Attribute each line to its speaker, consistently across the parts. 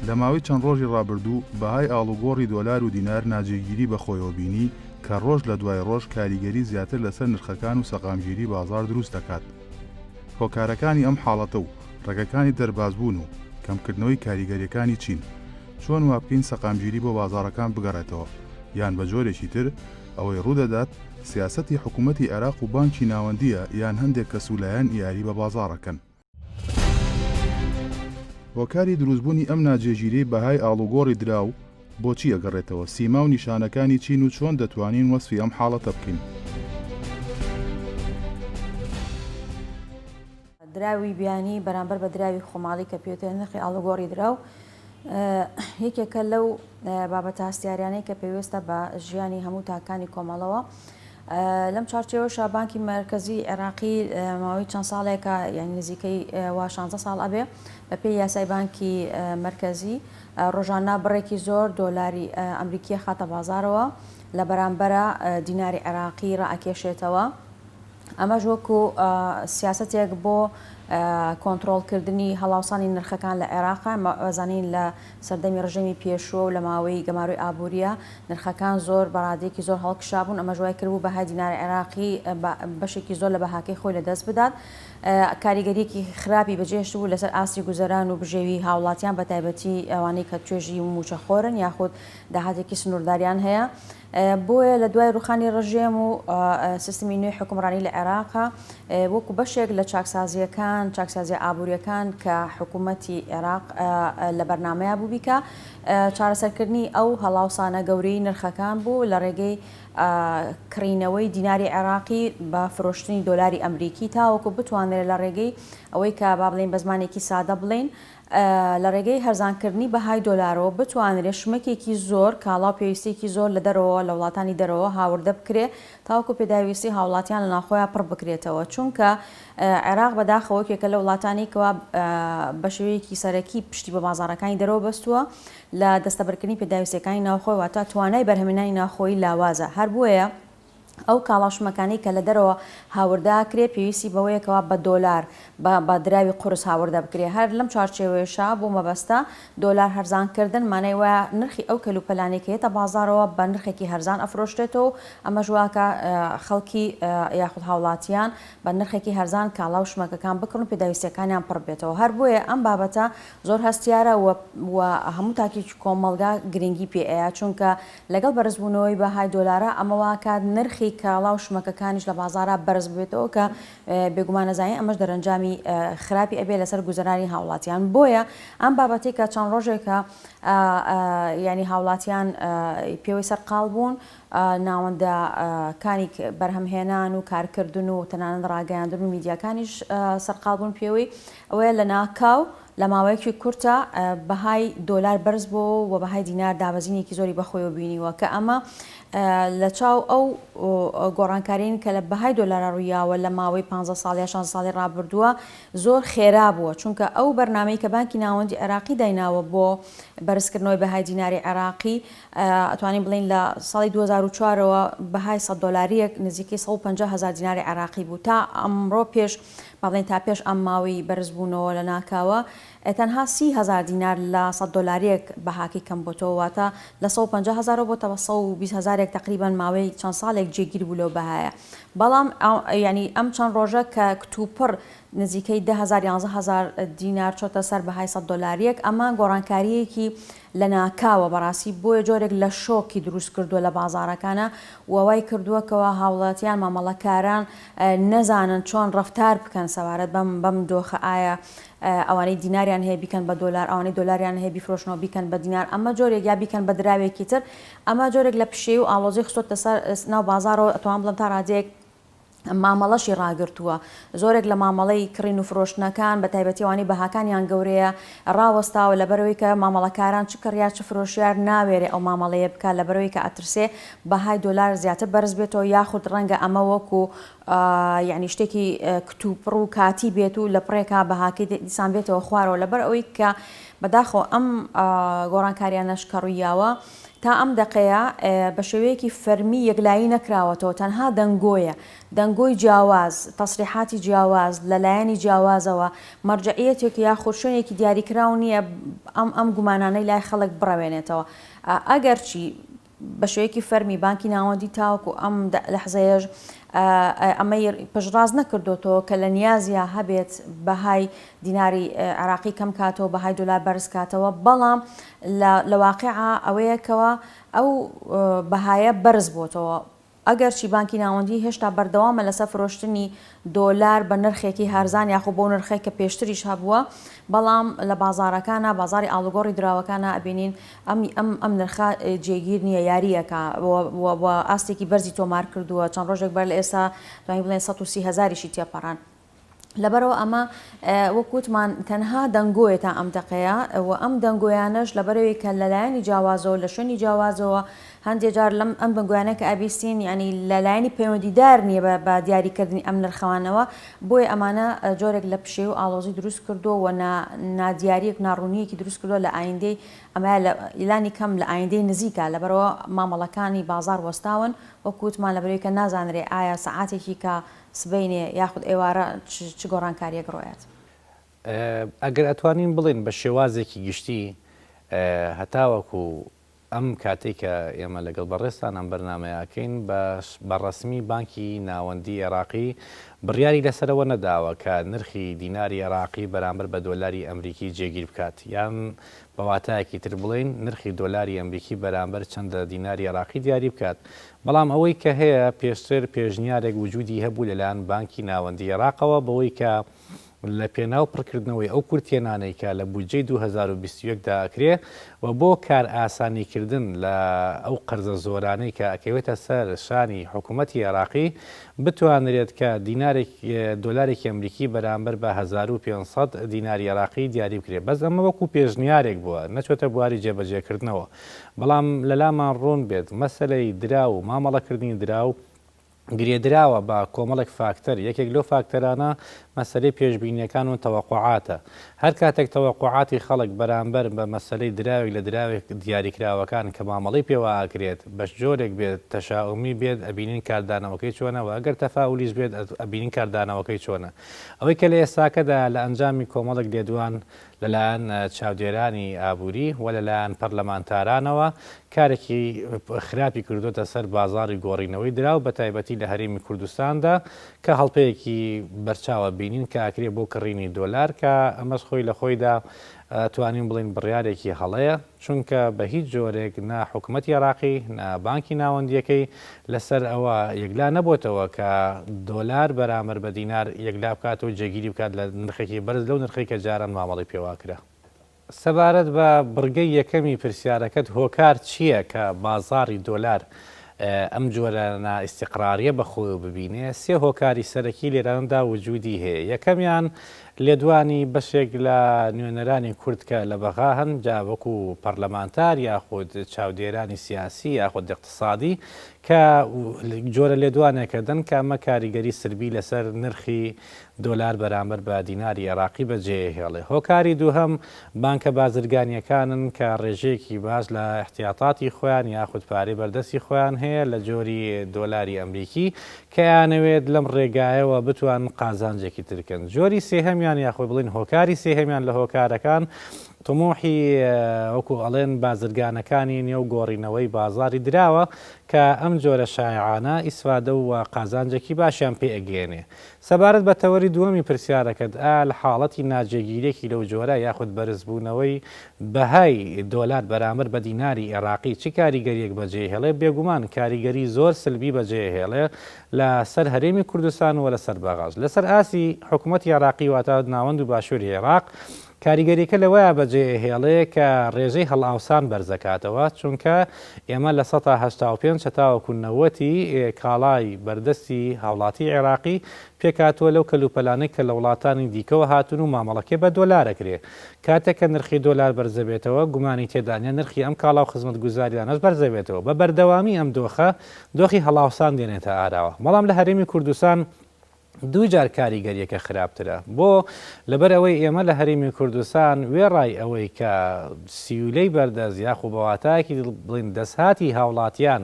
Speaker 1: لە ماوەی چەند ڕۆژی ڕابردوو بەهای ئاڵوگۆڕی دۆلار و دینار ناجێگیری بەخۆیەوە بینی کە ڕۆژ لە دوای ڕۆژ کاریگەری زیاتر لەسەر نرخەکان و سەقامگیری بازار دروست دەکات. هۆکارەکانی ئەم حاڵەتە و ڕێگەکانی دەربازبوون و کەمکردنەوەی کاریگەریەکانی چین چۆن وا بکەین سەقامگیری بۆ بازارەکان بگەڕێتەوە یان بە جۆرێکی تر ئەوەی ڕوودەدات سیاسەتی حکوومەتی عێراق و بانکی ناوەندیە یان هەندێک کەسوولایەن یاری بە بازارەکەن. هۆکاری دروستبوونی ئەم ناجێگیری بەهای ئاڵوگۆڕی دراو بۆچی ئەگەڕێتەوە؟ سیما و نیشانەکانی چین و چۆن دەتوانین وەسفی ئەم حاڵەتە بکەین؟
Speaker 2: دراوی بیانی بەرامبەر بە دراوی خۆماڵی کە پێوتێت نرخی ئاڵوگۆڕی دراو یەکێکە لەو بابەتە هەستیاریانەی کە پێویستە بە ژیانی هەموو تاکانی کۆمەڵەوە. لەم چارچێوەشە بانکی مرکزی عێراقی ماوەی چەند ساڵێکە یعنی نزیکەی 16 ساڵ ئەبێ بە پێی یاسای بانکی مرکزی ڕۆژانە بڕێکی زۆر دۆلاری ئەمریکی خاتە بازارەوە لە بەرامبەرە دیناری عێراقی ڕائکێشێتەوە. ئەمەش وەکو سیاسەتێک بۆ کۆنتڕۆڵکردنی هەڵاوسانی نرخەکان لە عێراقا. ئەزانین لە سەردەمی ڕژێمی پێشوە و لە ماوەی گەماروی ئابوووریە نرخەکان زۆر بەڕادێکی زۆر هەڵکشابوون. ئەمە ژوای کردبوو بەهای دیناری عێراقی بەشێکی زۆر لە بەهاکەی خۆی لەدەست بدات. کاریگەریەکی خراپی بەجێهێشت بوو لەسەر ئاستی گوزەران و بژێوی هاوڵاتیان بە تایبەتی ئەوانەی کە توێژی و موچەخۆرن یاخود داهاتێکی سنوورداریان هەیە. بۆیە لە دوای ڕوخانی ڕژێم و سیستمی نوێی حکومڕانی لە عێراقا وەکو بەشێک لە چاکسازی ئابوووریەکان کە حکوومەتی عێراق لە بەرنامەیە بوو بیکە چارەسەرکردنی ئەو هەڵاوسانە گەورەی نرخەکان بوو لە ڕێگەی کڕینەوەی دیناری عێراقی بە فرۆشتنی دۆلاری ئەمریکی تاوەکو بتوانێت لە ڕێگەی ئەوەی کە با بڵێن بە زمانێکی سادە بڵێن لە ڕێگەی هەرزانکردنی بەهای دۆلارەوە بتوانرێت شمەکێکی زۆر کاڵا پێویستێکی زۆر لە دەرەوە لە وڵاتانی دەرەوە هاوردە بکرێ تاوەکو پێداویستی هاوڵاتیان لە ناخۆیان پڕ بکرێتەوە. چونکە عێراق بەداخەوەکێکە لە وڵاتانی کەوا بە شێوەیەکی سەرەکی پشتی بە بازارەکانی دەرەوە بەستووە لە دەستەبەرکردنی پێداویستەکانی ناوخۆی واتە توانای بەرهەمهێنانی ناخۆیی لاوازە. هەر بۆیە ئەو کاڵاشمەکانی کە لە دەرەوە هاورداکرێ پێویستی بەوەیەکەوە بە دۆلار بە دراوی قورس هاوردە بکرێ. هەر لەم چارچێوەیەشە بۆ مەبەستە دۆلار هەرزانکردن مانای وایە نرخی ئەو کەلوپەلانێکێتە بازارەوە بە نرخێکی هەرزان ئەفرۆشتێتەوە. ئەمە ژواکە خەڵکی یاخود هاوڵاتیان بە نرخێکی هەرزان کاڵا و شمەکەکان بکڕن و پێداویستەکانیان پڕ بێتەوە. هەر بۆیە ئەم بابەتە زۆر هەستیارە و هەموو تاکیی کۆمەڵگا گرنگی پێ ئەیە چونکە لەگەڵ بەرزبوونەوەی بەهای دۆلارە ئەمەواکە نرخی کاڵا و شمەکەکانیش لە بازارە بەرز بێتەوە کە بێگومانەزانین ئەمەش دەرەنجامی خراپی ئەبێ لەسەر گوزەرانی هاوڵاتیان. بۆیە ئەم بابەتی کە چەند ڕۆژێکە ینی هاوڵاتیان پێوەی سەرقاڵ بوون ناوەندەکانی بەرهەمهێنان و کارکردن و تەنانەت ڕاگەیاندن و میدیاکانیش سەرقاڵ بوون پێوەی ئەوەیە لە ناکاو لە ماوەیەکی کورتە بەهای دۆلار بەرز بۆ و بەهای دینار دابەزینێکی زۆری بەخۆیەوە بینیوە کە ئەمە لە چاو ئەو گۆڕانکارین کە لە بەهای دۆلارە ڕوویاوە لە ماوەی 15 ساڵی 16 ساڵی ڕابردووە زۆر خێرا بووە. چونکە ئەو بەرنامەی کە بانکی ناوەندی عێراقی دایناوە بۆ بەرزکردنەوەی بەهای دیناری عێراقی ئەتوانین بڵین لە ساڵی 2004ەوە بەهای 100 دۆلاریەک نزیکەی 150,000 دیناری عێراقی بوو تا ئەمڕۆ پێش باڵێن تا پێش ئەم ماوەی بەرزبوونەوە لە ناکاوە تەنها 30,000 دینار لە 100 دۆلاریەک بەهاکی کەم بۆتەوە واتە لە 150,000 بۆ تا 120,000 تقریبان ماوەی چەند ساڵێک جێگیر بوو لەو بەهایە. بەڵام ینی ئەم چەند ڕۆژە کە کتوپڕ نزیکەی 10,000 دینار چۆتە سەر بەهای 100 دۆلاریەک ئەمە گۆڕانکاریەکی لە ناکاوە بەڕاستی بۆیە جۆرێک لە شۆکی دروست کردووە لە بازارەکانە وەوای کردووەکەوە هاوڵاتیان مامەڵەکاران نەزانن چۆن ڕەفتار بکەن سەوارەت بەم دۆخە ئایا ئەوانەی دیناریان هەیە بیکەن بە دۆلار ئەوانەی دۆلاریان هەیە بیفرۆشنەوە بیکەن بە دینار ئەمە جۆرێک یا بیکەن بە دراوێکی تر ئەمە جۆرێک لە پشێ و ئاڵۆزی خستۆتە سەر ناو بازارەوە ئەتوان بڵم تا ڕادەیەک مامەڵەشی ڕاگرتووە. زۆرێک لە مامەڵەی کڕین و فرۆشتنەکان بە تایبەتیوانی بەهاکانیان گەورەیە ڕاوەستاوە لەبەرەوەی کە مامەڵەکاران چ کڕیا چ فرۆشیار ناوێرێ ئەو مامەڵەیە بکات لەبەرەوەی کە ئەترسێ بەهای دۆلار زیاتر بەرز بێتەوە یاخود ڕەنگە ئەمە وەکو یعنی شتێکی کتوپڕ و کاتی بێت و لە پڕێکا بەهاکی دیسان بێتەوە خوارەوە لەبەر ئەوەی کە بەداخەوە ئەم گۆڕانکاریانەش کە ڕوویاوە تا ئەم دقەیە بە شێوەیەکی فەرمی یەکلایی نەکراوەتەوە، تەنها دەنگۆیە، دەنگۆی جیاواز، تەسریحاتی جیاواز لەلایەنی جیاوازەوە، مەرجعیەتێک یاخود شوێنێکی دیاریکراو نییە ئەم گومانانەی لای خەڵک بڕەوێنێتەوە. ئەگەرچی بە شێوەیەکی فەرمی بانکی ناوەندی تاوەکو ئەم لەحزەیەش ئەمەی پشتڕاز نەکردوێتەوە کە لە نیازیە هەبێت بەهای دیناری عراقی کەم کاتەوە، بەهای دۆلار بەرز کاتەوە، بەڵام لە واقعە ئەوەیەکەوە ئەو بەهایە بەرز بۆتەوە. ئەگەرچی بانکی ناوەندی هێشتا بەردەوامە لەسەر فرۆشتنی دۆلار بە نرخێکی هەرزان یاخۆ بۆ نرخێک کە پێشتریش هەبووە، بەڵام لە بازارەکانە بازاری ئاڵوگۆڕی دراوەکانە ئەبینین ئەم نرخە جێگیر نییە، یاریەکە ئاستێکی بەرزی تۆمار کردووە، چەند ڕۆژێک بەر لە ئێستا توانین بڵێن 130,000ی تێپەڕان. لەبەرەوە ئەمە وەکوتمان تەنها دەنگۆیە تا ئەم دقەیە و ئەم دەنگۆیانش لەبەرەوەی کە لەلایەنی جیاوازەوە لە شوێنی جیاوازەوە هەندێک جار لەم ئەم بەنگویانە کە ئەبیستین ینی لەلایەنی پەیوەندیدار نییە بە دیاریکردنی ئەم نرخەوانەوە، بۆیە ئەمانە جۆرێک لە پشێ و ئاڵۆزی دروست کردو و نادیاریەک ناڕوونیەکی دروست کردو لە ئایندەی ئەمە لە ئیلانی کەم لە ئایندەی نزیکە، لەبەرەوە مامەڵەکانی بازار وەستاون وەکوتمان لەبەرەوەی کە نازانرێ ئایا سەعاتێکی کە سبەینێ یاخود ئێوارە چ گۆڕانکاریەک ڕۆیات.
Speaker 3: ئەگەر ئەتوانین بڵین بە شێوازێکی گشتی هەتاوەکو ئەم کاتێک کە ئێمە لەگەڵ بەڕێستان ئەم بەرنامەیەکەین بەڕەسمی بانکی ناوەندی عێراقی بڕیاری لەسەرەوە نەداوە کە نرخی دیناری عێراقی بەرامبەر بە دۆلاری ئەمریکی جێگیر بکات، یان بەواتایەکی تر بڵین نرخی دۆلاری ئەمریکی بەرامبەر چەندە دیناری عێراقی دیاری بکات. بەڵام ئەوەی کە هەیە پێشتر پێشنیارێک وجودی هەبوو لەلایەن بانکی ناوەندی عێراقەوە بەوەی کە لە پێناو پڕکردنەوەی ئەو کورتێنانەی کە لە بودجەی 2021دا ئەکرێ و بۆ کار ئاسانیکردن لە ئەو قەرزە زۆرانەی کە ئەکەوێتە سەر شانی حکوومەتی عێراقی بتوانرێت کە دۆلارێکی ئەمریکی بەرامبەر بە 1500 دیناری عێراقی دیاری بکرێت. بەس ئەمە وەکو پێشنیارێک بووە، نەچۆتە بواری جێبەجێکردنەوە. بەڵام لەلامان ڕوون بێت مەسەلەی درا و مامەڵەکردنی درا و گرێدراوە بە کۆمەڵێک فاکتەر. یەکێک لەو فاکتەرانە مەسەلەی پێشبینیەکان و تەوەقوعاتە. هەر کاتێک تەوەقوعاتی خەڵک بەرامبەر بە مەسەلەی دراوی لە دراوێک دیاریکراوەکان کە مامەڵی پێوە ئاکرێت بەش جۆرێک بێت تەشاؤمی بێت ئەبینین کاردانەوەکەی چۆنەوە، ئەگەر تەفاولیش بێت ئەبینین کاردانەوەکەی چۆنە. ئەوەی کە لە ئێستاکەدا لە ئەنجامی کۆمەڵێک لێدوان لەلایەن چاودێرانی ئابووری و لەلایەن پەرلەمانتارانەوە کارێکی خراپی کردوتە سەر بازاری گۆڕینەوەی دراو بە تایبەتی لە هەرێمی کوردستاندا کە هەڵپەیەکی بەرچاوە بینین کە ئاکرێ بۆ کڕینی دۆلار کە ئەمەش خۆی لە خۆیدا توانین بڵین بڕیارێکی هەڵەیە، چونکە بە هیچ جۆرێک نا حکوومەتی عێراقی نا بانکی ناوەندیەکەی لەسەر ئەوە یەکلا نەبووتەوە کە دۆلار بەرامبەر بە دینار یەکلا بکات و جێگیری بکات لە نرخێکی بەرز لەو نرخی کە جاران مامەڵی پێواکرا. سەبارەت بە بڕگەی یەکەمی پرسیارەکەت هۆکار چییە کە بازاری دۆلار ئەم جۆرە نائیستیقراریە بەخۆی ببینێ؟ سێ هۆکاری سەرەکی لێراندا وجودی هەیە. یەکەمیان لێدوانی بەشێک لە نوێنەرانی کورد کە لە بەغا هەن جا وەکو پەرلەمانتار یاخود چاودێرانی سیاسی یاخود اقتصادی کە جۆرە لێدوانێکە دەن کە ئەمە کاریگەری سربی لەسەر نرخی دۆلار بەرامبەر بە دیناری عێراقی بەجێهێڵێ. هۆکاری دووهەم بانکە بازرگانیەکانن کە ڕێژەیەکی باش لە احتیاطاتی خۆیان یاخود پارەی بەردەستی خۆیان هەیە لە جۆری دۆلاری ئەمریکی کە یانەوێت لەم ڕێگایەوە بتوان قازانجێکی ترکەن. جۆری سێهەمیان یاخۆی بڵین هۆکاری سێهەمیان لە هۆکارەکان تموحی وەکو ئەڵێن بازرگانەکانی نێو گۆڕینەوەی بازاری دراوە کە ئەم جۆرە شایعانە ئیسفادە و قازانجێکی باشیان پێ ئەگەێنێ. سەبارەت بە تەوەری دووەمی پرسیارەکەت لە حاڵەتی ناجێگیرێکی لەو جۆرە یاخود بەرزبوونەوەی بەهای دۆلار بەرامبەر بە دیناری عێراقی چی کاریگەریەک بەجێهێڵێ؟ بێگومان کاریگەری زۆر سلبی بەجێهێڵێ لە سەر هەرێمی کوردستان و لەسەر بەغاز. لەسەر ئاسی حکوومەتی عێراقی واتە ناوەند و باشووری عێراق کاریگەریەکە لەوەیە بەجێهێڵەیە کە ڕێژەی هەڵئاوسان بەرزەکاتەوە، چونکە ئێمە لە 1985 هەتاوەکو 90 کاڵای بەردەستی هاوڵاتی عێراقی پێکاتوە لەو کەلوپەلانەی کە لە وڵاتانی دیکەوە هاتون و مامەڵەکێ بە دۆلارەکرێ. کاتێک کە نرخی دۆلار بەرزەبێتەوە گومانی تێدانە نرخی ئەم کاڵا و خزمەتگوزاریانەش بەرزەبێتەوە. بە بەردەوامی ئەم دۆخی هەڵئاوسان دێنێتە ئاراوە. بەڵام لە هەرێمی کوردستان دووجار کاریگەریەکە خراپترە بۆ لەبەر ئەوەی ئێمە لە هەرێمی کوردستان وێڕای ئەوەی کە سیولەی بەردەست یاخو بەواتایەکی بڵین دەستهاتی هاوڵاتیان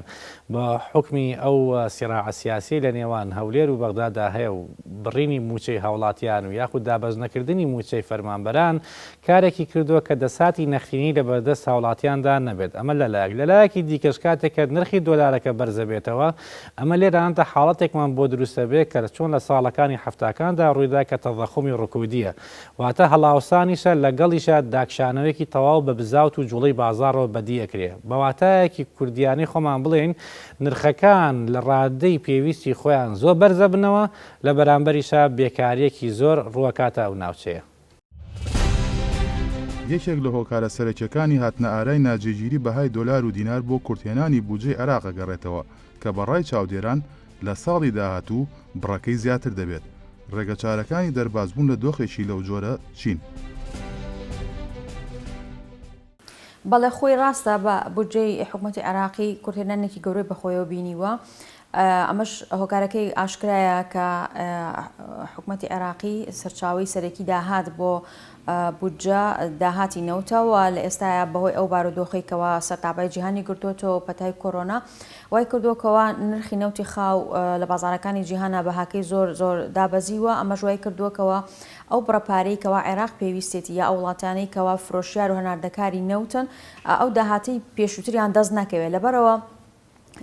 Speaker 3: بە حکمی ئەو سیراع سیاسی لە نێوان هەولێر و بەغدادا هەیە و بڕینی موچەی هاوڵاتیان و یاخود دابەزنەکردنی موچەی فەرمانبەران کارێکی کردووە کە دەساتی نەخینی لە بەردەست هاوڵاتیاندا نەبێت ئەمە لەلایەکی دیکەش کاتێکە نرخی دۆلارەکە بەرزە بێتەوە ئەمە لێرانتە حاڵەتێکمان بۆ دروستە بێت کە چۆن لە ساڵەکانی هەفتاکاندا ڕوویدا کە تەضەخمی ڕکودیە واتە هەڵاوسانیشە لەگەڵیشە داکشانەوەیکی تەواو بە بزاوت و جوڵەی بازاڕەوە بەدیەکرێ بەواتایەکی کوردیانی خۆمان بڵێن نرخەکان لە ڕادەی پێویستی خۆیان زۆر بەرزە بنەوە لە بەرامبەریشە بێکاریەکی زۆر ڕووەکاتە ئەو ناوچەیە.
Speaker 1: یەکێک لە هۆکارە سەرەکیەکانی هاتنە ئارای ناجێگیری بەهای دۆلار و دینار بۆ کورتێنانی بودجەی عێراق گەڕێتەوە کە بەڕای چاودێران لە ساڵی داهاتوو بڕەکەی زیاتر دەبێت. ڕێگە چارەکانی دەربازبوون لە دۆخێکی لەو جۆرە چین.
Speaker 2: بەڵێ خۆی ڕاستە بە بودجەی حکوومەتی عێراقی کورتێنانێکی گەورەی بەخۆیەوە بینیوە. ئەمەش هۆکارەکەی ئاشکرایە کە حکوومەتی عێراقی سەرچاوی سەرەکی داهات بۆ بودجە داهاتی نەوتەوە لە ئێستاە بەهۆی ئەو بارودۆخێکەوە سەرتابای جیهانی گرتوۆتەوە پەتای کۆرۆنا وای کردووەکەوە نرخی نەوتی خاو لە بازارەکانی جیهانە بەهاکەی زۆر دابەزیوە ئەمە ژوای کردووەکەوە ئەو بڕەپارەیەکەوە عێراق پێویستێتی یا ئەو وڵاتانەیەکەوە فرۆشیار و هەناردەکاری نەوتن ئەو داهاتی پێشووتریان دەست نەکەوێت لەبەرەوە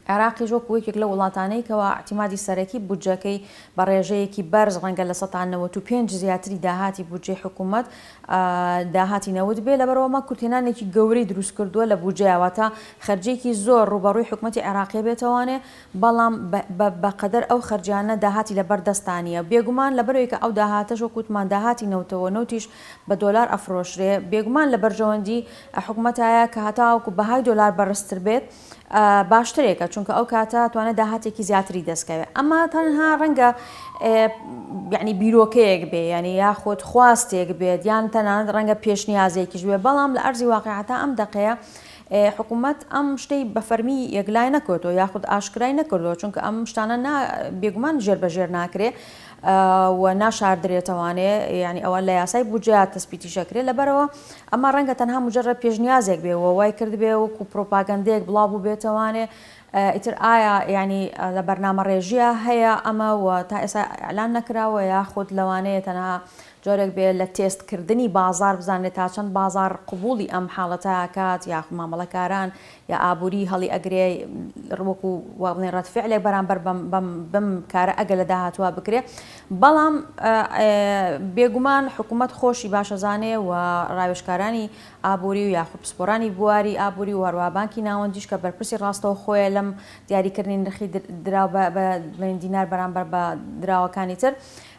Speaker 2: عێراقی ژۆک وەکێک لە وڵاتانەیەکەوە احتیمادی سەرەکی بودجەکەی بە ڕێژەیەکی بەرز ڕەنگە لە 95 زیاتری داهاتی بودجەی حکوومەت داهاتی نەوت بێ لەبەرەوەمە کورتێنانێکی گەورەی دروست کردووە لە بودجەیەوەتە خەرجێکی زۆر ڕوبەڕووی حکوومەتی عێراقی بێتەوانێ بەڵام بەقەدەر ئەو خەرجیانە داهاتی لە بەردەستانیە بێگومان لەبەرەوەی کە ئەو داهاتەش وەکوتمان داهاتی نەوتەوە نەوتیش بە دۆلار ئەفرۆشرێ بێگومان لە بەرژەوەندی حکوومەتایە کە هەتاوەکو بەهای دۆلار بەڕستر بێت باشترێکە چونکە ئەو کاتە توانێت داهاتێکی زیاتری دەستکەوێت ئەمە تەنها ڕەنگە یعنی بیرۆکەیەک بێ ینی یاخۆت خواستێک بێت یان تەنانەت ڕەنگە پێشنیازێکیش بێ بەڵام لە ئەرزی واقعەتە ئەم دقەیە حکوومەت ئەم شتەی بە فەرمی یەکلای نەکردەوە یاخود ئاشکرای نەکردەوە چونکە ئەم شتانە بێگومان ژێربەژێر ناکرێ و ناشاردرێتەوانێ ینی ئەوە لە یاسای بودجە تەسبیتی شەکرێت لەبەرەوە ئەمە ڕەنگە تەنها مجرد پێشنیازێک بێ وای کرد بێ وەکو پرۆپاگەندەیەک بڵاو بوو بێتەوانێ ئیتر ئایا ینی لە بەرنامە ڕێژیە هەیە ئەمە و تا ئێستا ئەعلان نەکراوە یاخود لەوانەیە تەنها جۆرێک بێت لە تێستکردنی بازار بزانێت تا چەند بازار قبولی ئەم حاڵەتە کات یا مامەڵەکاران یا ئابووری هەڵی ئەگرێ ڕوەکو وابڵێن ڕەتفعلێک بەرامبەر بەم کارە ئەگە لە داهاتوە بکرێ بەڵام بێگومان حکوومەت خۆشی باشەزانێ و ڕاوێژکارانی ئابووری و یاخود پسپۆرانی بواری ئابووری و هەروە بانکی ناوەندیش کە بەرپرسی ڕاستەوە خۆیە لەم دیاریکردنی نرخی دراو بە دینار بەرامبەر بە دراوەکانی تر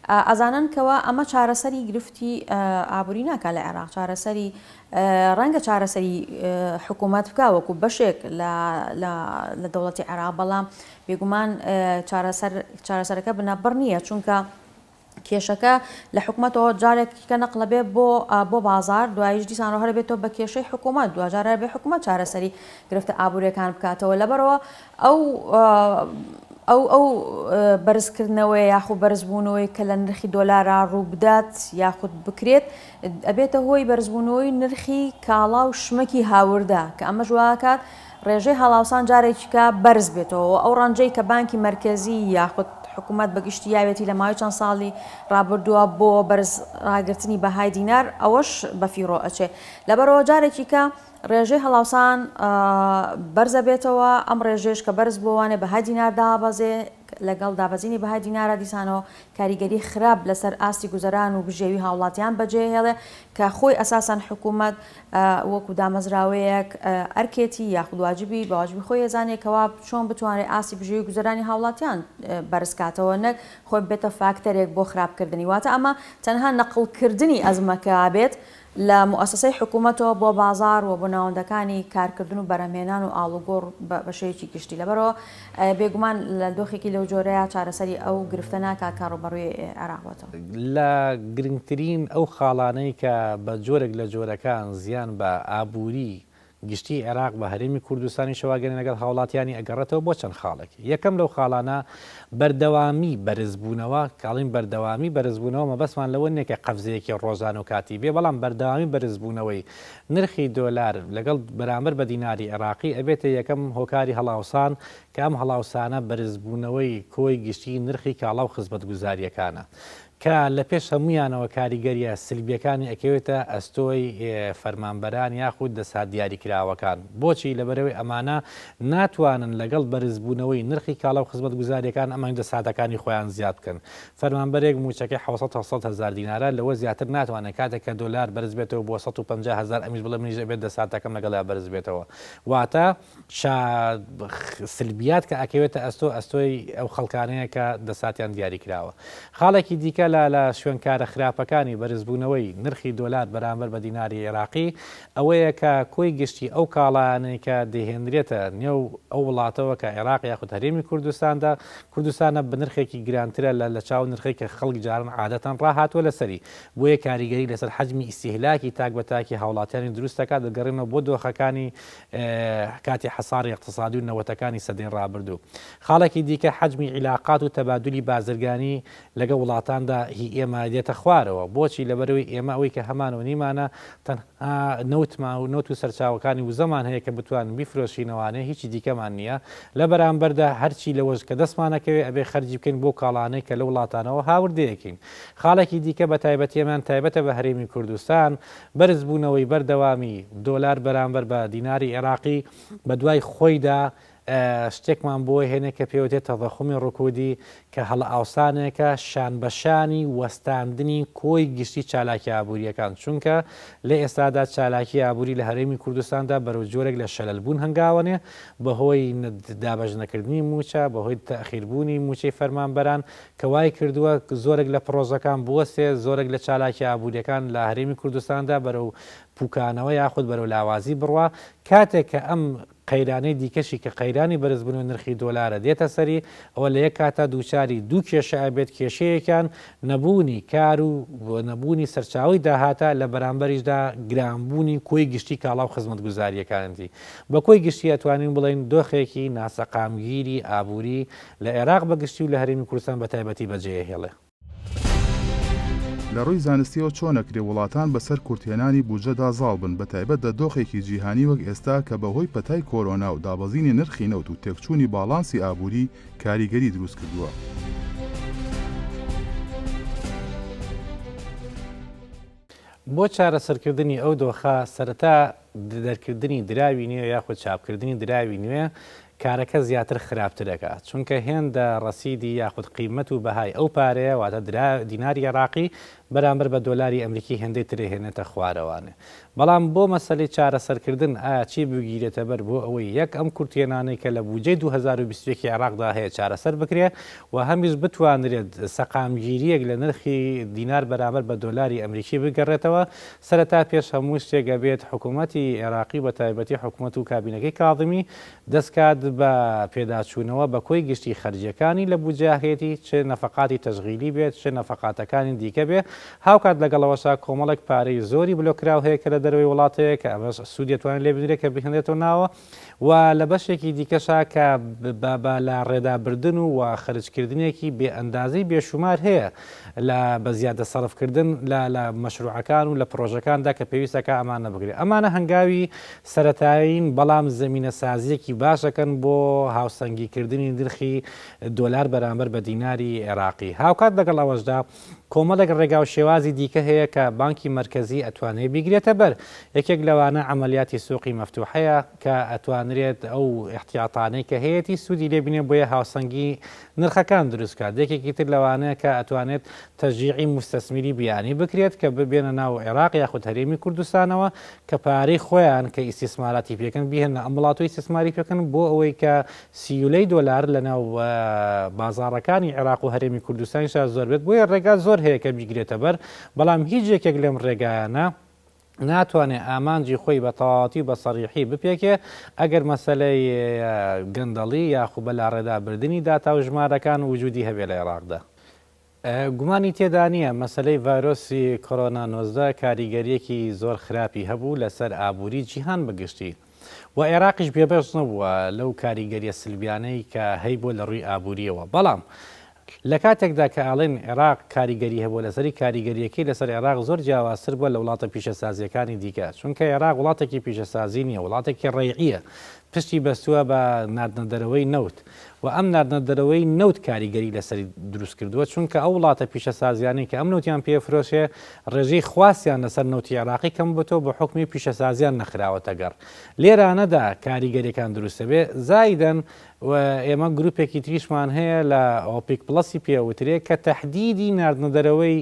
Speaker 2: ئەزانن کەوە ئەمە چارەسەری گرفتی ئابووری ناکە لە عێراق چارەسەری ڕەنگە چارەسەری حکوومەت بکوەکو بەشێک لە دەوڵەتی عێراق بەڵام بێگومان چارەسەرەکە بنەبڕ نییە چونکە کێشەکە لە حکوومەتەوە جارێککە نەقلە بێ بۆ بازار دوایش دیسان ڕۆهرە بێتەوە بە کێشەی حکوومەت دوجارە بێ حکوومەت چارەسەری گرفتە ئابوووریەکان بکاتەوە لەبەرەوە ئەو بەرزکردنەوەی یاخود بەرزبوونەوەی کە لە نرخی دۆلارە ڕوو بدات یاخود بکرێت ئەبێتە هۆی بەرزبوونەوەی نرخی کاڵا و شمەکی هاوردا کە ئەمە ژواکات ڕێژەی هەڵاوسان جارێکیکە بەرز بێتەوە ئەو ڕەنجەی کە بانکی مرکزی یاخود حکوومەت بەگشتی یاوێتی لە ماوەی چەند ساڵی ڕابردووە بۆ بەرز ڕاگررتنی بەهای دینار ئەوەش بەفیڕۆ ئەچێ لەبەرەوە جارێکیکە ڕێژەی هەڵاوسان بەرزە بێتەوە ئەم ڕێژێش کە بەرز بۆوانێ بەهای دینار دابەزێ لەگەڵ دابەزینی بەهای دینارە دیسانەوە کاریگەری خراپ لەسەر ئاستی گوزەران و بژێوی هاوڵاتیان بەجێهێڵێ کە خۆی ئەساسان حکوومەت وەکو دامەزراوەیەک ئەرکێتی یاخود واجبی بەواجبی خۆی ێزانێکەوە چۆن بتوانێت ئاسی بژێوی گوزەرانی هاوڵاتیان بەرزکاتەوە نەک خۆی بێتە فاکتەرێک بۆ خراپکردنی واتە ئەمە تەنها نەقڵکردنی ئەزمەکە بێت لە مؤسسەی حکوومەتەوە بۆ بازار و بۆ ناوەندەکانی کارکردن و بەرهەمێنان و ئاڵوگۆڕ بەشەیەکی گشتی لەبەرەوە بێگومان لە دۆخێکی لەو جۆرەیە چارەسەری ئەو گرفتە ناکا کاڕوبەڕووی عێراقەوە
Speaker 3: لە گرنگترین ئەو خاڵانەی کە بە جۆرێک لە جۆرەکان زیان بە ئابووری گشتی عێراق بە هەرێمی کوردستانی شەواگەنی لەگەڵ هاوڵاتیانی ئەگەڕێتەوە بۆ چەند خاڵێک. یەکەم لەو خاڵانە بەردەوامی بەرزبوونەوە، کاڵین بەردەوامی بەرزبوونەوە مەبەستمان لەوە نێکە قەفزەیەکی ڕۆژان و کاتی بێ، بەڵام بەردەوامی بەرزبوونەوەی نرخی دۆلار لەگەڵ بەرامبەر بە دیناری عێراقی ئەبێتە یەکەم هۆکاری هەڵاوسان کە ئەم هەڵاوسانە بەرزبوونەوەی کۆی گشتی نرخی کاڵا و خزمەتگوزاریەکانە کە لە پێش هەمویانەوە کاریگەریە سلبیەکانی ئەکەوێتە ئەستۆی فەرمانبەران یاخود دەسات دیاریکراوەکان. بۆچی؟ لەبەرەوەی ئەمانە ناتوانن لەگەڵ بەرزبوونەوەی نرخی کاڵا و خزمەت گوزاریەکان ئەمان دەساتەکانی خۆیان زیاد بکەن. فەرمانبەرێک موچەکەی 700 دینارە لەوە زیاتر ناتوانێت کاتێک کە دۆلار بەرز بێتەوە بۆ 150,000 ئەمیش بڵێ منیش ئەبێت دەساتەکەم لەگەڵا بەرز بێتەوە. واتە سلبیات کە ئەکەوێتە ئەستۆی ئەو خەڵکانەیە کە دەساتیان دیاریکراوە. خاڵێکی دیکە لە شوێنکارە خراپەکانی بەرزبوونەوەی نرخی دۆلار بەرامبەر بە دیناری عێراقی ئەوەیە کە کۆی گشتی ئەو کاڵانەی کە دەهێنرێتە نێو ئەو وڵاتەوە کە عێراق یاخود هەرێمی کوردستانە بە نرخێکی گرانترە لە چاو نرخی کە خەڵک جارن عادەتەن ڕاهاتوە لەسەری، بۆیە کاریگەری لەسەر حەجمی ئیسیهلاکی تاک بە تاکی هاوڵاتیانی دروستەکە دەگەڕێنەوە بۆ دۆخەکانی کاتی حەساری اقتصادی و نەوەتەکانی سەدەی ڕابردوو. خاڵێکی دیکە حەجمی عیلاقات و تەبادولی بازرگانی لەگە وڵاتاندا هی ئێمە دێتە خوارەوە. بۆچی؟ لەبەرەوەی ئێمە ئەوەی کە هەمانەوە نیمانە تەنها نەوتمان و نۆت و سەرچاوەکانی وزەمان هەیە کە بتوانن بیفرۆشینەوانەیە، هیچی دیکەمان نییە. لە بەرامبەردا هەرچی لەوەش کە دەستمانەکەوێ ئەبێ خەرجی بکەین بۆ کاڵانەی کە لە وڵاتانەوە هاوردەیەکین. خاڵێکی دیکە بە تایبەتیەمان تایبەتە بە هەرێمی کوردستان بەرزبوونەوەی بەردەوامی دۆلار بەرامبەر بە دیناری عێراقی بە دوای خۆیدا شتێکمان بۆ هێنێ کە پێوتێت تەضەخمی ڕکودی کە هەڵە ئاوسانێکە شان بەشانی وەستاندنی کۆی گشتی چالاکی ئابوووریەکان، چونکە لە ئێستادا چالاکی ئابووری لە هەرێمی کوردستاندا بەرەو جۆرێک لە شەلەلبوون هەنگاوانێ بەهۆی دابەژنەکردنی موچە، بەهۆی تەخیربوونی موچەی فەرمانبەران کە وای کردووە زۆرێک لە پرۆژەکان بوەستێ، زۆرێک لە چالاکی ئابوووریەکان لە هەرێمی کوردستاندا بەرەو پوکانەوە یاخود بەرەو لاوازی بڕوا. کاتێک کە ئەم قەیرانەی دیکەشی کە قەیرانی بەرزبوون و نرخی دۆلارە دێتە سەری، ئەوە لە یەک کاتە دووچاری دوو کێشە ئەبێت. کێشەیەکان نەبوونی کار و نەبوونی سەرچاوی داهاتە، لە بەرامبەریشدا گرانبوونی کۆی گشتی کاڵا و خزمەت گوزاریەکانتی. بە کۆی گشتی ئەتوانین بڵین دۆخێکی ناسەقامگیری ئابووری لە عێراق بەگشتی و لە هەرێمی کوردستان بە تایبەتی بەجێهێڵێ.
Speaker 1: لە ڕووی زانستیەوە چۆنەکرێ وڵاتان بەسەر کورتێنانی بودجەدا زاڵ بن، بە تایبەت دە دۆخێکی جیهانی وەک ئێستا کە بەهۆی پەتای کۆرۆنا و دابەزینی نرخی نەوت و تێکچوونی باڵانسی ئابووری کاریگەری دروست کردووە.
Speaker 3: بۆ چارەسەرکردنی ئەو دۆخە سەرەتا دەرکردنی دراوی نوێ یاخود چاپکردنی دراوی نوێ کارەکە زیاتر خراپتر دەکات، چونکە هێندە ڕەسیدی یاخود قیمەت و بەهای ئەو پارەیە واتە دیناری عێراقی بەرامبەر بە دۆلاری ئەمریکی هێندەی ترێهێنێتە خوارەوانێ. بەڵام بۆ مەسەلەی چارەسەرکردن ئایا چی بگیرێتە بەر بۆ ئەوەی یەک ئەم کورتێنانەی کە لە بودجەی 2021 عێراقدا هەیە چارەسەر بکرێ و هەمیش بتوانرێت سەقامگیریەک لە نرخی دینار بەرامبەر بە دۆلاری ئەمریکی بگەڕێتەوە. سەرەتا پێش هەموو شتێکە بێت حکوومەتی عێراقی بە تایبەتی حکوومەت و کابینەکەی کاظمی دەستکات بە پێداچوونەوە بە کۆی گشتی خەرجیەکانی لە بودجەکێتی چه نەفەقاتی تەشغیلی بێت چه نەفەقاتەکانی دیکە بێ. هاوکات لەگەڵەوەشا کۆمەڵێک پارەی زۆری بلۆکراو هەیە کە لە دەروی وڵاتەیە کە ئەمەش سوودێتوانێت لێ بدرێت کە بهێنێتەوە ناوە و لە بەشێکی دیکەشا کە لە ڕێدابردن و خەرجکردنێکی بێ ئەندازەی بێشومار هەیە لە بە زیادە سەرفکردن لە مەشروعەکان و لە پرۆژەکاندا کە پێویستەکە ئەمانە بگرێت. ئەمانە هەنگاوی سەرەتایین بەڵام زەمینە سازیەکی باشەکەن بۆ هاوسەنگیکردنی نرخی دۆلار بەرامبەر بە دیناری عێراقی. هاوکات لەگەڵ ئەوەشدا کۆمەڵێک ڕێگا و شێوازی دیکە هەیە کە بانکی مرکزی ئەتوانێت بیگرێتە بەر. یەکێک لەوانە عملیاتی سوقی مەفتوحەیە کە ئەتوانرێت ئەو احتیاطانەی کە هەیەی سوودی لێبینێ بۆیە هاوسەنگی نرخەکان دروستکات. یەکێکی تر لەوانەیە کە ئەتوانێت تەشجیعی مستەسمیری بیانی بکرێت کە ببێنە ناو عێراق یاخود هەرێمی کوردستانەوە کە پارەی خۆیان کە ئیسیسماراتی پێکەن بیهێنە ئەم وڵات و ئیسیسماری پێکەن بۆ ئەوەی کە سیولەی دۆلار لە ناو بازاڕەکانی عێراق و هەرێمی کوردستانیشا زۆر بێت. بۆیە ڕێگا زۆر هەیە کە بیگرێتە بەر، بەڵام هیچ یەکێک لەم ڕێگایانە ناتوانێت ئامانجی خۆی بە تەواوەتی بە سەریحی بپێکێ ئەگەر مەسەلەی گەندەڵی یاخوو بە لا ڕێدابردننی داتا و ژمارەکان وجودی هەبێت لە عێراقدا. گومانی تێدا نییە مەسلەی ڤایرۆسی کۆرۆنا 19 کاریگەریەکی زۆر خراپی هەبوو لەسەر ئابووری جیهان بەگشتی. و عێراقیش بێبەش نەبووە لەو کاریگەریە سلبیانەی کە هەی بۆ لە ڕووی ئابوووریەوە. بەڵام لە کاتێکدا کە ئاڵێن عێراق کاریگەری هەبوو لەسەری کاریگەریەکەی لەسەر عێراق زۆر جیاوازتر بووە لە وڵاتە پیشەسازیەکانی دیکە، چونکە عێراق وڵاتێکی پیشەسازی نییە، وڵاتێکی ڕێعیە، پشتی بەستووە بە ناردنەدەرەوەی نەوت و ئەم ناردنەدەرەوەی نەوت کاریگەری لەسەری دروست کردووە، چونکە ئەو وڵاتە پیشەسازیانەی کە ئەم نوتیان پێفرۆشێ ڕێژەی خواستیان لەسەر نوتی عێراقی کەم بۆتەوە بە حکمی پیشەسازیان نەخراوەتە گەڕ. لێرانەدا کاریگەریەکان دروستە بێ زایدەن و ئێمە گروپێکی تریشمان هەیە لە ئۆپیک پلسی پێوترێ کە تەحدیدی ناردنەدەرەوەی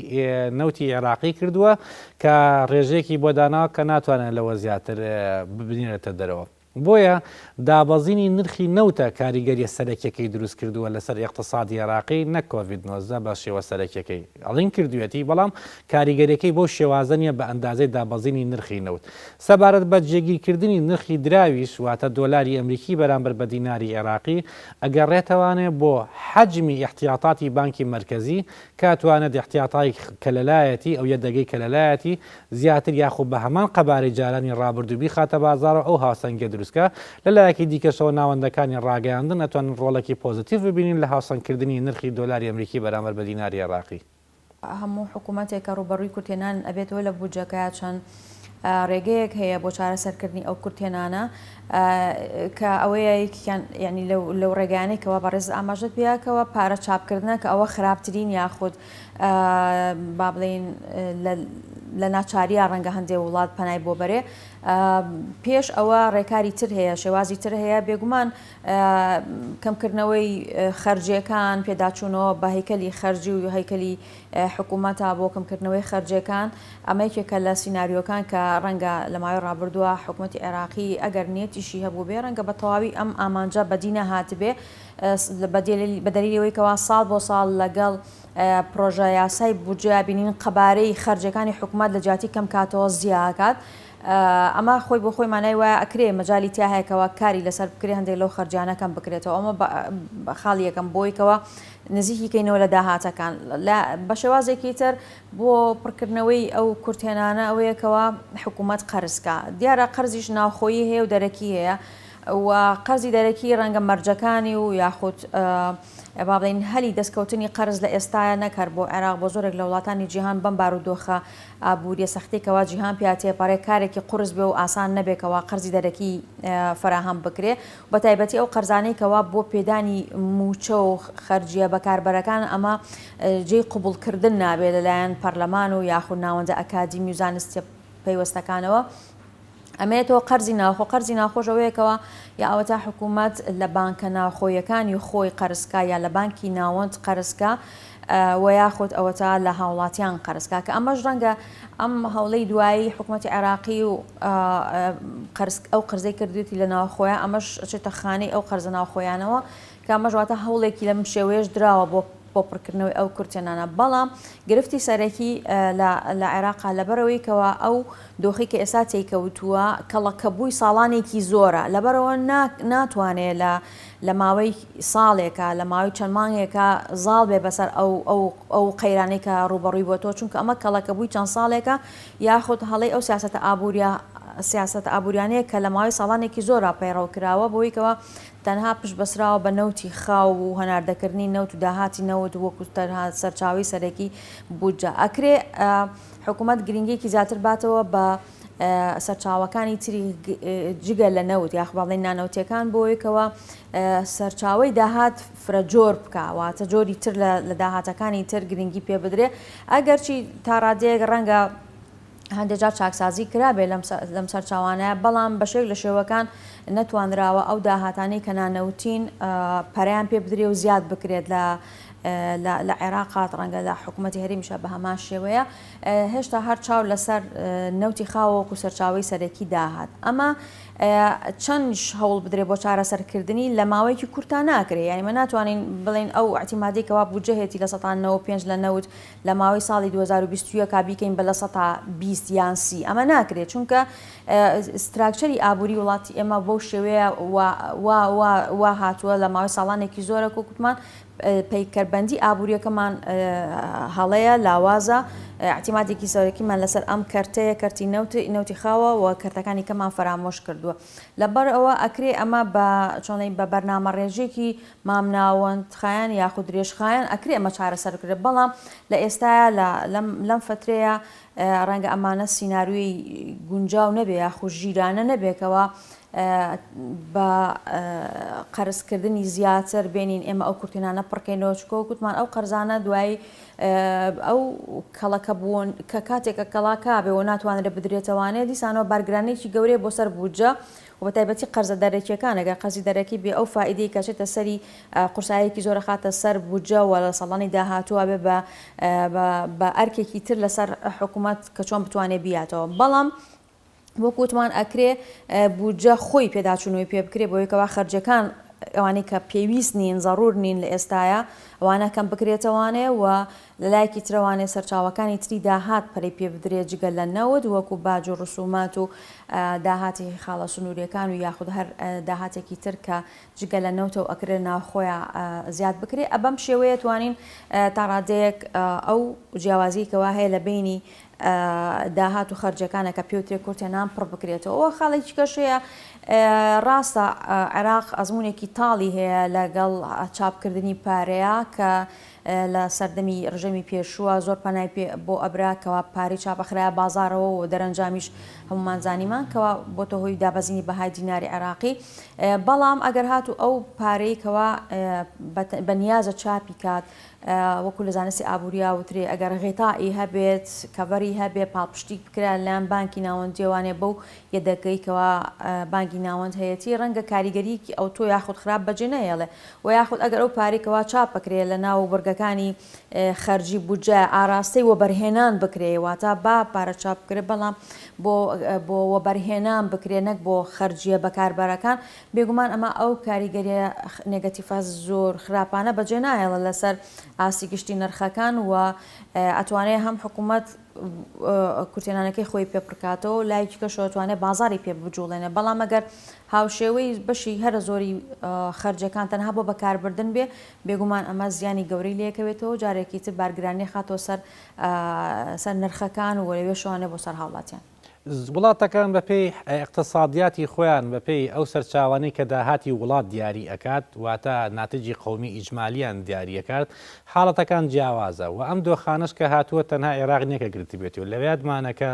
Speaker 3: نەوتی عێراقی کردووە کە ڕێژێکی بۆ داناوە کە ناتوانێت لەوە زیاتر ببنێتە دەرەوە. بۆیە دابەزینی نرخی نەوتە کاریگەریە سەرەکیەکەی دروست کردووە لەسەر اقتصادی عێراقی نە کۆڤید-19 بە شێوە سەرەکیەکەی ئەڵین کردوێتی، بەڵام کاریگەریەکەی بۆ شێوازە نیە بە ئەندازەی دابەزینی نرخی نەوت. سەبارەت بە جێگیرکردنی نرخی دراویش واتە دۆلاری ئەمریکی بەرامبەر بە دیناری عێراقی ئەگەڕێتەوانێ بۆ حەجمی احتیاطاتی بانکی مرکزی کاتوانێت احتیاطای کەلەلایەتی ئەو یەدەگەی کەلەلایەتی زیاتر یاخود بە هەمان قەبارەی جارانی ڕابردووبی خاتە بازارە ئەو هاوسەنگە دروستکە. لەلایەکی دیکەشەوە ناوەندەکانی ڕاگەیاندن ئەتوانن ڕۆڵێکی پۆزیتیڤ ببینین لە هاوسەنگکردنی نرخی دۆلاری ئەمریکی بەرامبەر بە دیناری عێراقی.
Speaker 2: هەموو حکوومەتێکە ڕوبەڕووی کورتێنان ئەبێتەوە لە بودجەکەیە چەند ڕێگەیەک هەیە بۆ چارەسەرکردنی ئەو کورتێنانە کە ئەوەیە یەکیان ینی لەو ڕێگانێکەوە بەڕێز ئاماژەت پێیاکەوە پارە چاپکردنە کە ئەوە خراپترین یاخود با بڵێن لە ناچاریە ڕەنگە هەندێک وڵات پەنای بۆ بەرێ. پێش ئەوە ڕێکاری تر هەیە، شێوازی تر هەیە، بێگومان کەمکردنەوەی خەرجیەکان پێداچوونەوە بە هەیکەلی خەرجی و هەیکەلی حکوومەتە بۆ کەمکردنەوەی خەرجیەکان. ئەمە یەکێکە لە سیناریۆکان کە ڕەنگە لە ماوەی ڕابردووە حکوومەتی عێراقی ئەگەر نیەتیشی هەبوو بێ ڕەنگە بە تەواوی ئەم ئامانجە بەدینە هاتبێ بە دەلیلەوەی کەوا ساڵ بۆ ساڵ لەگەڵ پرۆژە یاسای بودجە بینین قەبارەی خەرجەکانی حکوومەت لە جاتی کەم کاتەوە زیاکات. ئەمە خۆی بۆ خۆی مانای وایە ئەکرێ مەجای تیا هەیەکەوە کاری لەسەر بکرێ هەندێک لەو خەرجانەکەم بکرێتەوە. ئەمە خاڵی یەکەم بۆیکەوە نزیکیکەینەوە لە داهاتەکان. بە شێوازێکی تر بۆ پڕکردنەوەی ئەو کورتێنانە ئەوەیەکەوە حکوومەت قەرزکە. دیارە قەرزیش ناوخۆیی هەیە و دەرەکی هەیە و قەرزی دەرەکی ڕەنگە مەرجەکانی و یاخود با بڵێن هەلی دەستکەوتنی قەرز لە ئێستاە نەکرد بۆ عێراق بۆ زۆرێک لە وڵاتانی جیهان بەم بارودۆخە ئابوووریە سەختێکەوە جیهان پیاتێپەڕێ کارێکی قورس بێ و ئاسان نەبێکەوە قەرزی دەرەکی فراهەم بکرێ بە تایبەتی ئەو قەرزانەیەکەوە بۆ پێدانی موچە و خەرجیە بەکاربەرەکان ئەمە جێی قوبوڵکردن نابێت لەلایەن پەرلەمان و یاخود ناوەندە ئەکادیمی و زانستی پەیوەستەکانەوە. ئەمێتەوە قەرزی ناوخۆ قەرزی ناوخۆشەوەیەکەوە یا ئەوە تا حکوومەت لە بانکە ناوخۆیەکانی خۆی قەرزکە یا لە بانکی ناوەند قەرزکە و یاخود ئەوە تا لە هاوڵاتیان قەرزکە کە ئەمەش ڕەنگە ئەم هەوڵەی دوایی حکوومەتی عێراقی و ئەو قەرزەی کردوێتی لە ناوخۆیە ئەمەش ئەچێتە خانەی ئەو قەرزە ناوخۆیانەوە کە ئەمەش واتە هەوڵێکی لەم شێوەیەش دراوە بۆ پڕکردنەوەی ئەو کورتێنانە. بەڵام گرفتی سەرەکی لە عێراقا لەبەرەوەیکەوە ئەو دۆخی کە ئێستا تێکەوتووە کەڵەکەبووی ساڵانێکی زۆرە لەبەرەوە ناتوانێت لە ماوەی ساڵێکە لە ماوەی چەند مانگێکە زاڵ بێ بەسەر ئەو قەیرانەی کە ڕوبەڕووی بۆ تۆ، چونکە ئەمە کەڵەکەبووی چەند ساڵێکە یاخود هەڵەی ئەو سیاسەتە ئابوووریانەیە کە لە ماوەی ساڵانێکی زۆرە پەیڕەو کراوە بۆیکەوە تەنها پشت بەسراوە بە نەوتی خاو و هەناردەکردنی نەوت و داهاتی نەوت وەکو تەنها سەرچاوی سەرەکی بودجە. ئەکرێ حکوومەت گرنگێکی زیاتر باتەوە بە سەرچاوەکانی تری جگە لە نەوت یاخ باڵێن نانەوتیەکان بۆیەکەوە سەرچاوی داهات فرەجۆر بکە واتە جۆری تر لە داهاتەکانی تر گرنگی پێ بدرێ. ئەگەرچی تا ڕادەیەک ڕەنگە هەندێکجار چاکسازی کرابێ لەم سەرچاوانەیە بەڵام بەشێک لە شێوەکان نەتوانراوە ئەو داهاتانی کە نانەوتین پەریان پێ بدرێ و زیاد بکرێت لە عێراقات ڕەنگە لە حکوومەتی هەرێمیشە بە هەمان شێوەیە هێشتا هەر چاو لەسەر نەوتی خاوەوەکو سەرچاوی سەرەکی داهات. ئەمە چەندش هەوڵ بدرێ بۆ چارەسەرکردنی لە ماوەیەکی کورتان ناکرێ، یعنی مە ناتوانین بڵێن ئەو احتیمادێکەوە بودجەهێتی لە 95 لە نەوت لە ماوەی ساڵی 2020 کا بیکەین بە لە 120 یان 30 ئەمە ناکرێت چونکە ستراکچەری ئابووری وڵاتی ئێمە بەو شێوەیە وا هاتووە لە ماوەی ساڵانێکی زۆرە کوتمان پەیکەربەندی ئابوووریەکەمان هەڵەیە لاوازە اعتیمادێکی سەرەکیمان لەسەر ئەم کەرتەیە کەرتی نەوتی خاوە و کەرتەکانی کەمان فەرامۆش کردووە لەبەر ئەوە ئەکرێ ئەمە بە چۆنەی بە بەرنامە ڕێژێکی مامناوەندخایەن یاخود درێژخایەن ئەکرێ ئەمە چارەسەر کرد بەڵام لە ئێستاە لەم فترەیە ڕەنگە ئەمانە سینناروی گونجاو نەبێ یاخود ژیرانە نەبێکەوە بە قەرزکردنی زیاتر بینین ئێمە ئەو کورتینانە پڕکەینەوە چکۆ کوتمان ئەو قەرزانە دوایی ئەو کەڵەکە بوون کە کاتێکە کەڵاکا بێەوە ناتوانرێت بدرێتەوانێت دیسانەوە بارگرانێکی گەورەی بۆ سەر بوجە و بە تایبەتی قەرزە دەرەکیەکان ئەگەر قەرزی دەرەکی بێ ئەو فائیدەی کەچێتە سەری قورساییەکی زۆرە خاتە سەر بوجە و لە ساڵانی داهاتووە بێ بە ئەرکێکی تر لەسەر حکوومەت کە چۆن بتوانێت بیاتەوە بەڵام وەکوتمان ئەکرێ بوجە خۆی پێداچوونەوەی پێ بکرێ بۆیکەوە خەرجەکان ئەوانەی کە پێویست نین زەڕور نین لە ئێستاە ئەوانە کەم بکرێتەوانێ و لە لایەکی ترەوانێ سەرچاوەکانی تری داهات پەری پێ بدرێت جگەل لە نەوت وەکو باج و ڕسومات و داهاتی خاڵە سنووریەکان و یاخود هەر داهاتێکی تر کە جگەل لە نەوتە و ئەکرێ ناوخۆیان زیاد بکرێت ئەبەم شێوەیە توانین تا ڕادەیەک ئەو جیاوازیکەوە هەیە لە بینی داهات و خەرجەکانە کە پێوترێ کورتێنان پڕ بکرێتەوە ئەوە خاڵێکی کەشەیە ڕاستە عێراق ئەزمونێکی تاڵی هەیە لەگەڵ چاپکردنی پارەیە کە لە سەردەمی ڕژەمی پێشووە زۆر پەنای بۆ ئەبراکەوە پارەی چاپەخرایە بازارەوە و دەرەنجامیش هەمومان زانیمان کەوا بۆتە هۆی دابەزینی بەهای دیناری عێراقی بەڵام ئەگەر هاتو ئەو پارەی کەوا بە نیازە چاپی کات وەکو لە زانستی ئابووریا وترێ ئەگەر غێتائی هەبێت کەڤەری هەبێ پاڵپشتی بکرا لەیان بانکی ناوەند جێوانێ بەو یەدەکەیکەوە بانکی ناوەند هەیەی ڕەنگە کاریگەریکی ئەو تۆ یاخود خراپ بەجێ نەیەڵێ و یاخود ئەگەر ئەو پارێکەوە چاپ بکرێت لە ناو بەرگەکانی خەرجی بودجە ئاراستەی وەبەرهێنان بکرێواتە با پارە چاپ بکرێت بەڵام بۆ وەبەرهێنان بکرێ نەک بۆ خەرجیە بەکاربارەکان بێگومان ئەمە ئەو کاریگەریە نێگەتیڤە زۆر خراپانە بەجێ نایڵە لەسەر ئاسی گشتی نرخەکان و ئەتوانێت هەم حکوومەت کورتێنانەکەی خۆی پێپڕکاتەوە لایەکی کەشەوەتوانێت بازاری پێ بجوڵێنێ بەڵام ئەگەر هاوشێوەی بەشی هەرە زۆری خەرجەکان تەنها بۆ بەکاربردن بێ بێگومان ئەمە زیانی گەورەی لێکەوێتەوە جارێکی تر بارگرانی خاتەوە سەر نرخەکان و لەوێ شوانێ بۆ سەر هاوڵاتیان
Speaker 3: وڵاتەکان بەپێی اقتصادیاتی خۆیان بەپێی ئەو سەرچاوانەی کە داهاتی وڵات دیاری ئەکات واتە ناتجی قومی ئیجمالیان دیاریەکات حاڵەتەکان جیاوازە و ئەم دۆخانش کە هاتووە تەنها عێراق نیەکە گرتی بێتی و لەوێدمانەکە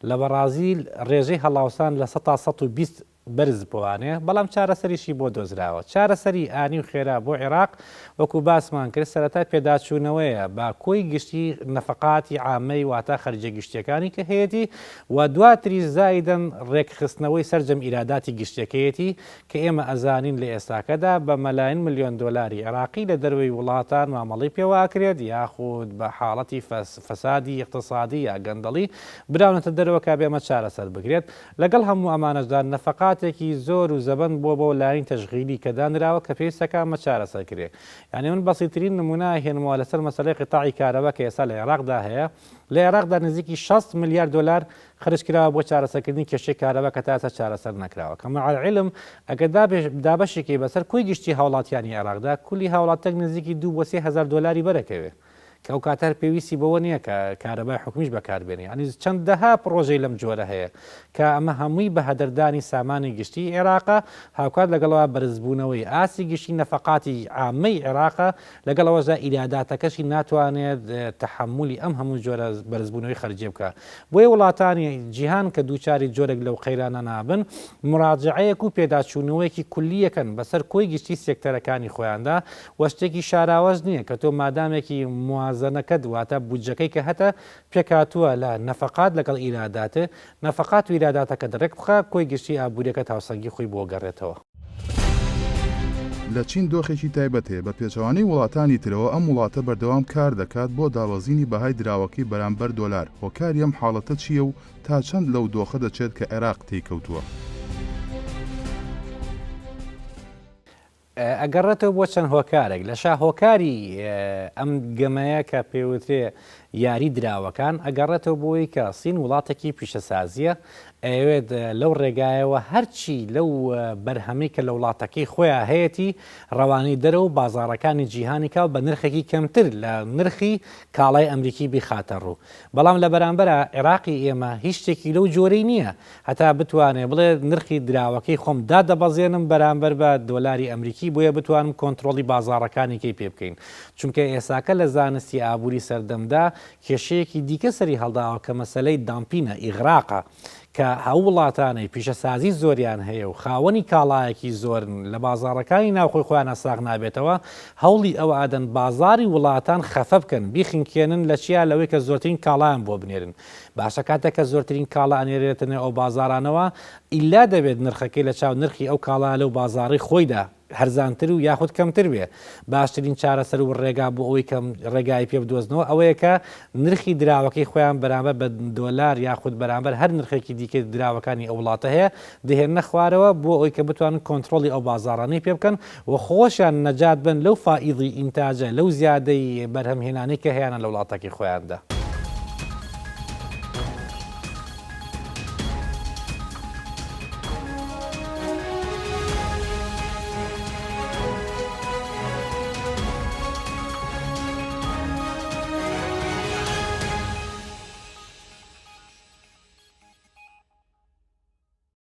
Speaker 3: لە بەرازیل ڕێژەی هەڵاوسان لە 120 بەرز بوانێ بەڵام چارەسەریشی بۆ دۆزراوە چارەسەری ئانی و خێرا بۆ عێراق وەکو باسمان کرد سەرەتا پێداچوونەوەیە با کۆی گشتی نەفقاتی عامەی واتە خەرجە گشتیەکانی کە هەیەی و دواتری زایدن ڕێکخستنەوەی سەرجەم ئیراداتی گشتەکەیەتی کە ئێمە ئەزانین لە ئێستاکەدا بە مەلاین ملیۆن دۆلاری عێراقی لە دەروی وڵاتان مامەڵی پێواکرێت یاخود بە حاڵەتی فەسادی اقتصادی یا گەندەڵی براونەتە دەرەوە کا بێمە چارەسەر بگرێت لەگەڵ هەموو ئەمانەشدا نەفقاتێکی زۆر و زەبەن بۆ لاین تەشغیلی کە دانراوە کە پێویستەکە مە چارەسەر کرێ یعنی من بەسیترین نمونە هێنمەوە لەسەر مەسەلەی قیتاعی کارەبا کە ئێستا لە عێراقدا هەیە لە عێراقدا نزیکی 60 ملیارد دلار خرجکراوە بۆ چارەسەرکردنی کێشەی کارەبا کە تا ئێستا چارەسەر نەکراوە کە مع العلم ئەگەر دابەشێکی بەسەر کوی گشتی هاوڵاتیانی عێراقدا کولی هاوڵاتێک نزیکی 2 بۆ 3,000 دلاری بەرەکەوێ کە ئەو کاتەر پێویستی بەوە نییە کە کارەبای حکومیش بەکاربێنێ ئەنی چەندەها پرۆژەی لەم جۆرە هەیە کە ئەمە هەمووی بە هەدەردانی سامانی گشتی عێراقا هاوکات لەگەڵەوە بەرزبوونەوەی ئاسی گشتی نەفقاتی عامەی عێراقا لەگەڵەوەژە ئیراداتەکەشی ناتوانێت تەحملی ئەم هەموو جۆرە بەرزبوونەوەی خەرجێ بکە بۆیە وڵاتانی جیهان کە دووچاری جۆرێک لەو قەیرانە نابن مراجعەیەک و پێداچوونەوەیەکی کولیەکەن بەسەر کۆی گشتی سێکتەرەکانی خۆیاندا وەشتێکی شاراوەز نییە کە تۆ مادامێکی زەنەکە دواتە بودجەکەی کە هەتە پێکاتووە لە نەفقات لەگەڵ ئیراداتە نەفقات و ئیراداتەکە دەڕێک بخە کۆی گشتی ئابوووریەکە تاوسەنگی خۆی بۆ گەڕێتەوە
Speaker 1: لە چین دۆخێکی تایبەت هەیە بە پێچەوانەی وڵاتانی ترەوە ئەم وڵاتە بەردەوام کار دەکات بۆ داوەزینی بەهای دراوەکەی بەرامبەر دۆلار هۆکاری ئەم حاڵەتە چییە و تا چەند لەو دۆخە دەچێت کە عێراق تێکەوتووە
Speaker 3: ئەگەڕێتەوە بۆ چەند هۆکارێک لە شا هۆکاری ئەم گەمەیە کە پێوترێ یاری دراوەکان ئەگەڕێتەوە بۆی کە سین وڵاتێکی پیشەسازیە ئەوێت لەو ڕێگایەوە هەرچی لەو بەرهەمەی کە لە وڵاتەکەی خۆیان هەیەی ڕەوانەی دەرەوە بازارەکانی جیهانی کا بە نرخێکی کەمتر لە نرخی کاڵای ئەمریکی بخاتە ڕوو. بەڵام لە بەرامبەرە عێراقی ئێمە هیچ شتێکی لەو جۆرەی نییە هەتا بتوانێت بڵێ نرخی دراوەکەی خۆم دادەبەزێنم بەرامبەر بە دۆلاری ئەمریکی بۆیە بتوانم کۆنتترۆلی بازارەکانیکەی پێ بکەین. چونکە ئێساکە لە زانستی ئابووری سەردەمدا کێشەیەکی دیکە سەری هەڵداوە کە مەسلەی دامپینە ئیغراقە کە هەو وڵاتانەی پیشەسازی زۆریان هەیە و خاوەنی کاڵایەکی زۆرن لە بازارەکانی ناوخۆی خۆیانە ساغ نابێتەوە هەوڵی ئەوە ئادەن بازاری وڵاتان خەفە بکەن بیخینکێنن لە چیا لەوەی کە زۆرترین کاڵایان بۆ بنێرن. باشە کاتێک کە زۆرترین کاڵا ئەنێرێتنێ ئەو بازارانەوە ئیلا دەبێت نرخەکەی لە چاو نرخی ئەو کاڵا لەو بازاری خۆیدا هەرزانتر و یاخود کەمتر بێ. باشترین چارەسەر و ڕێگا بۆ ئەوەی کەم ڕێگای پێ بدۆزنەوە ئەوەیە کە نرخی دراوەکەی خۆیان بەرامبەر بە دۆلار یاخود بەرامبەر هەر نرخێکی دیکە دراوەکانی ئەو وڵاتە هەیە دەهێنە خوارەوە بۆ ئەوی کە بتوانن کۆنتترۆلی ئەو بازارانەی پێ بکەن و خۆشیان نەجات بن لەو فائیضی ئینتاجە لەو زیادەی بەرهەمهێنانی کە هەیەە لە وڵاتێکی خۆیاندا.